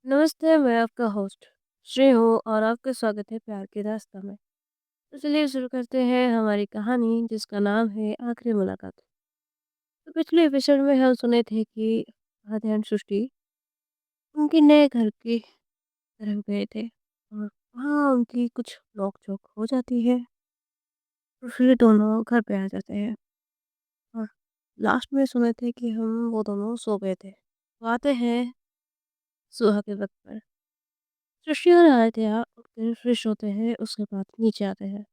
नमस्ते, मैं आपका होस्ट श्री हूँ और आपका स्वागत है प्यार की दास्तां में। तो चलिए शुरू करते हैं हमारी कहानी जिसका नाम है आखिरी मुलाकात। तो पिछले एपिसोड में हम सुने थे कि आद्या और सृष्टि उनके नए घर की तरफ गए थे और वहाँ उनकी कुछ नोक-झोंक हो जाती है और फिर दोनों घर पे आ जाते हैं और लास्ट में सुने थे कि वो दोनों सो गए थे। तो आते हैं सुबह के वक़्त पर। सृष्टि और आदित्य उठकर फ्रेश होते हैं, उसके बाद नीचे आते हैं।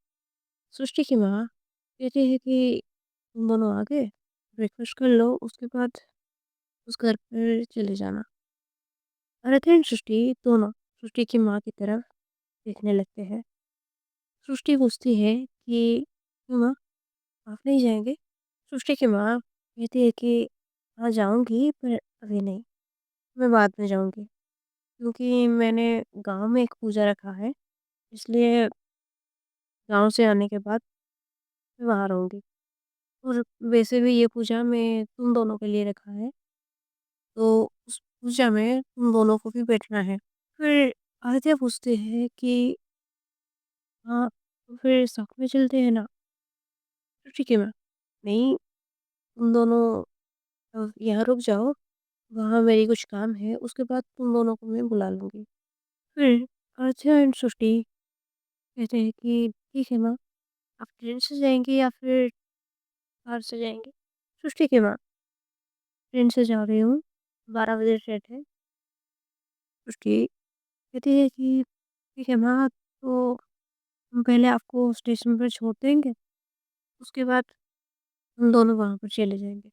सृष्टि की माँ कहती है कि तुम दोनों आ गए, ब्रेकफास्ट कर लो, उसके बाद उस घर पर चले जाना। आदित्य और सृष्टि दोनों सृष्टि की माँ की तरफ देखने लगते हैं। सृष्टि पूछती है कि क्यों माँ, आप नहीं जाएंगे? सृष्टि की माँ कहती है कि हाँ जाऊंगी, पर अभी नहीं, मैं बाद में जाऊंगी, क्योंकि मैंने गांव में एक पूजा रखा है, इसलिए गांव से आने के बाद मैं वहाँ रहूंगी। और वैसे भी ये पूजा मैं तुम दोनों के लिए रखा है, तो उस पूजा में तुम दोनों को भी बैठना है। फिर आदित्य पूछते हैं कि हाँ, तो फिर साथ में चलते हैं ना? तो ठीक है मैम। नहीं, तुम दोनों यहाँ रुक जाओ, वहाँ मेरी कुछ काम है, उसके बाद तुम दोनों को मैं बुला लूँगी। फिर आदित्य एंड सृष्टि कहते हैं कि ठीक है माँ, आप ट्रेन से जाएँगे या फिर कार से जाएँगे? सृष्टि की माँ, ट्रेन से जा रही हूँ, 12 बजे ट्रेन है। सृष्टि कहती है कि ठीक है माँ, तो हम पहले आपको स्टेशन पर छोड़ देंगे, उसके बाद हम दोनों वहाँ पर चले जाएँगे।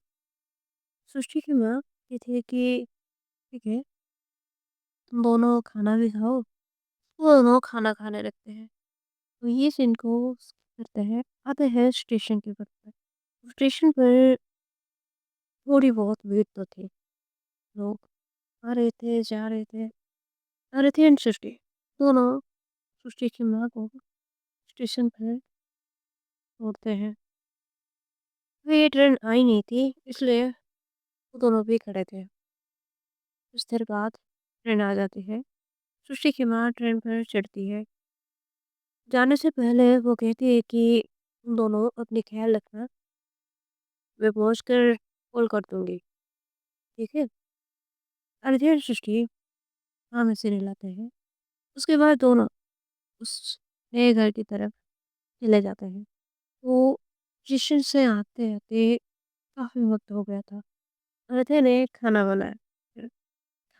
सृष्टि की माँ कहती है कि ठीक है, तुम दोनों खाना भी खाओ। वो दोनों खाना खाने लगते हैं। तो ये सीन को स्किप करते हैं, आते हैं स्टेशन के वक़्त पर। स्टेशन पर थोड़ी बहुत भीड़ तो थी। लोग आ रहे थे, जा रहे थे। आ रहे थे एंड सृष्टि, दोनों सृष्टि की माँ को स्टेशन पर छोड़ते हैं। तो ये ट्रेन आई नहीं थी, इसलिए वो दोनों भी खड़े थे। कुछ देर बाद ट्रेन आ जाती है। सृष्टि की माँ ट्रेन पर चढ़ती है। जाने से पहले वो कहती है कि तुम दोनों अपनी ख्याल रखना, मैं पहुँच कर कॉल कर दूँगी, ठीक है? आदित्य और सृष्टि हाँ में सिर हिलाते हैं। उसके बाद दोनों उस नए घर की तरफ चले जाते हैं। तो स्टेशन से आते-आते काफ़ी वक़्त हो गया था। आदित्य ने खाना बनाया, फिर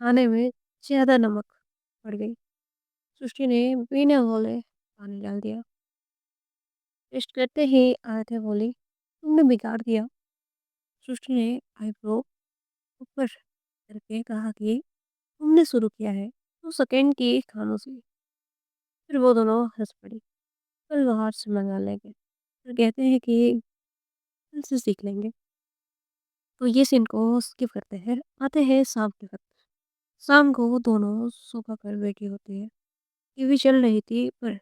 खाने में ज़्यादा नमक पड़ गई। सृष्टि ने बिना बोले पानी डाल दिया। टेस्ट करते ही आदित्य बोली, तुमने बिगाड़ दिया। सृष्टि ने आईब्रो ऊपर करके कहा कि तुमने शुरू किया है तो सेकंड की खानों से। फिर वो दोनों हंस पड़ी। कल बाहर से मंगा लेंगे, फिर कहते हैं कि कल से सीख लेंगे। तो ये सीन को स्किप करते हैं, आते हैं शाम के वक्त। शाम को वो दोनों सोफा पर बैठी होती है। टीवी चल रही थी, पर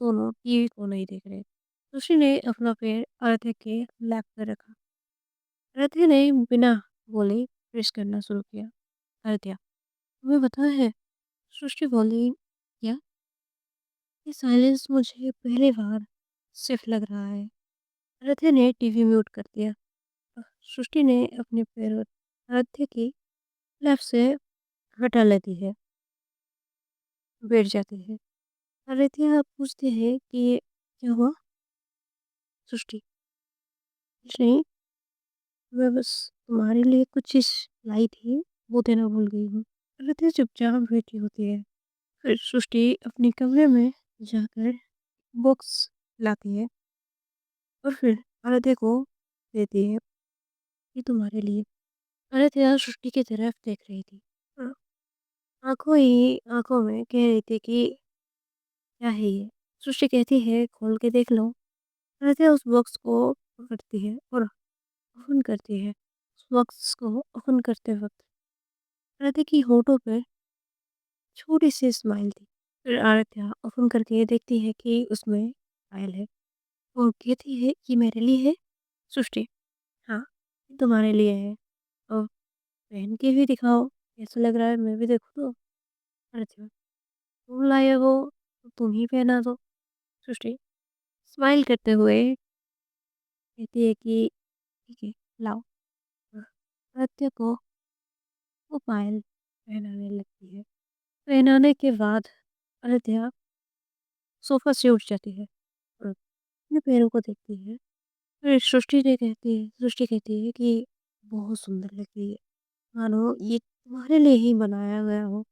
दोनों टीवी को नहीं देख रहे। ऋषि ने अपना पैर आराध्या के लैप पर रखा। आराध्या ने बिना बोले प्रेस करना शुरू किया। आराध्या, तुम्हें पता है? सृष्टि बोली, क्या? ये साइलेंस मुझे पहली बार सिर्फ लग रहा है। आराध्या ने टीवी म्यूट कर दिया। सृष्टि ने अपने पैर आराध्या की लैप से हटा लेती है, बैठ जाती है। आराध्या पूछती है कि क्या हुआ? सृष्टि, कुछ नहीं, मैं बस तुम्हारे लिए कुछ चीज़ लाई थी, वो देना भूल गई हूँ। आराध्या चुपचाप बैठी होती है। फिर सृष्टि अपने कमरे में जाकर बॉक्स लाती है और फिर आराध्या को देती है, ये तुम्हारे लिए। आराध्या सृष्टि की तरफ देख रही थी। हाँ, आंखों ही आंखों में कह रही थी कि क्या है ये? सृष्टि कहती है, खोल के देख लो। आराध्या उस बॉक्स को पकड़ती है और ओपन करती है। उस बॉक्स को ओपन करते वक्त आराध्या की होठों पर छोटी सी स्माइल थी। फिर आराध्या ओपन करके देखती है कि उसमें फाइल है और कहती है, ये मेरे लिए है? सृष्टि, हाँ, ये तुम्हारे लिए है और पहन के भी दिखाओ। कैसा लग रहा है मैं भी देखूँ तो? अच्छा, तुम लाए हो तो तुम ही पहना दो। सृष्टि स्माइल करते हुए कहती है कि ठीक है, लाओ। आदित्य को वो पायल पहनाने लगती है। पहनाने के बाद आदित्य सोफ़ा से उठ जाती है और अपने पैरों को देखती है। फिर सृष्टि कहती है कि बहुत सुंदर लग रही है, मानो ये तुम्हारे लिए ही बनाया गया हो।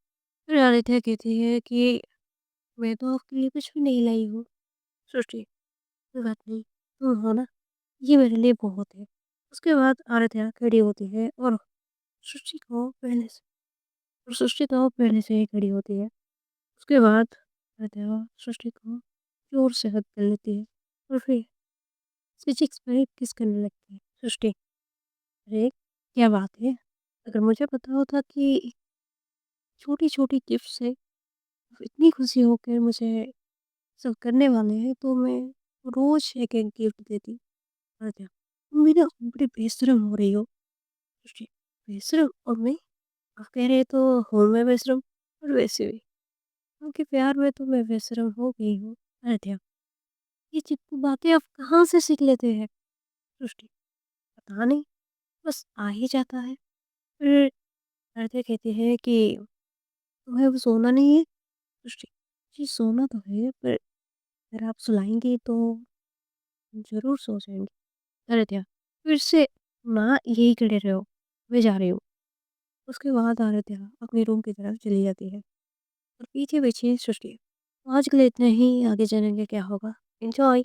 फिर आदित्य कहती है कि मैं तो आपके लिए कुछ भी नहीं लाई हूँ। सृष्टि कोई बात नहीं, तुम हो ना, ये मेरे लिए बहुत है। उसके बाद आराध्या खड़ी होती है और सृष्टि को पहले से सृष्टि तो पहले से ही खड़ी होती है। उसके बाद आराध्या सृष्टि को जोर से हग कर लेती है और फिर उसके चिक्स पर किस करने लगती है। सृष्टि, अरे क्या बात है, अगर मुझे पता होता कि छोटी छोटी गिफ्ट से इतनी खुशी होकर मुझे सब करने वाले हैं तो मैं रोज एक एक गिफ्ट देती। आराध्या, तुम भी ना बड़ी बेशरम हो रही हो। सृष्टि, बेशरम? और मैं? आप कह रहे तो हूँ मैं बेशरम, और वैसे भी उनके प्यार में तो मैं बेशरम हो गई हूँ। आराध्या, ये चिपकू बातें आप कहाँ से सीख लेते हैं? सृष्टि, पता नहीं, बस आ ही जाता है। फिर आराध्या कहती है कि तुम्हें अब सोना नहीं है? सृष्टि, जी सोना तो है, पर अगर आप सुलाएंगी तो जरूर सो जाएंगे। आराध्या, फिर से ना यही खड़े रहो, मैं जा रही हूँ। उसके बाद आराध्या अपने रूम की तरफ चली जाती है और पीछे पीछे सृष्टि। आज के लिए इतना ही, आगे जानेंगे क्या होगा। एंजॉय।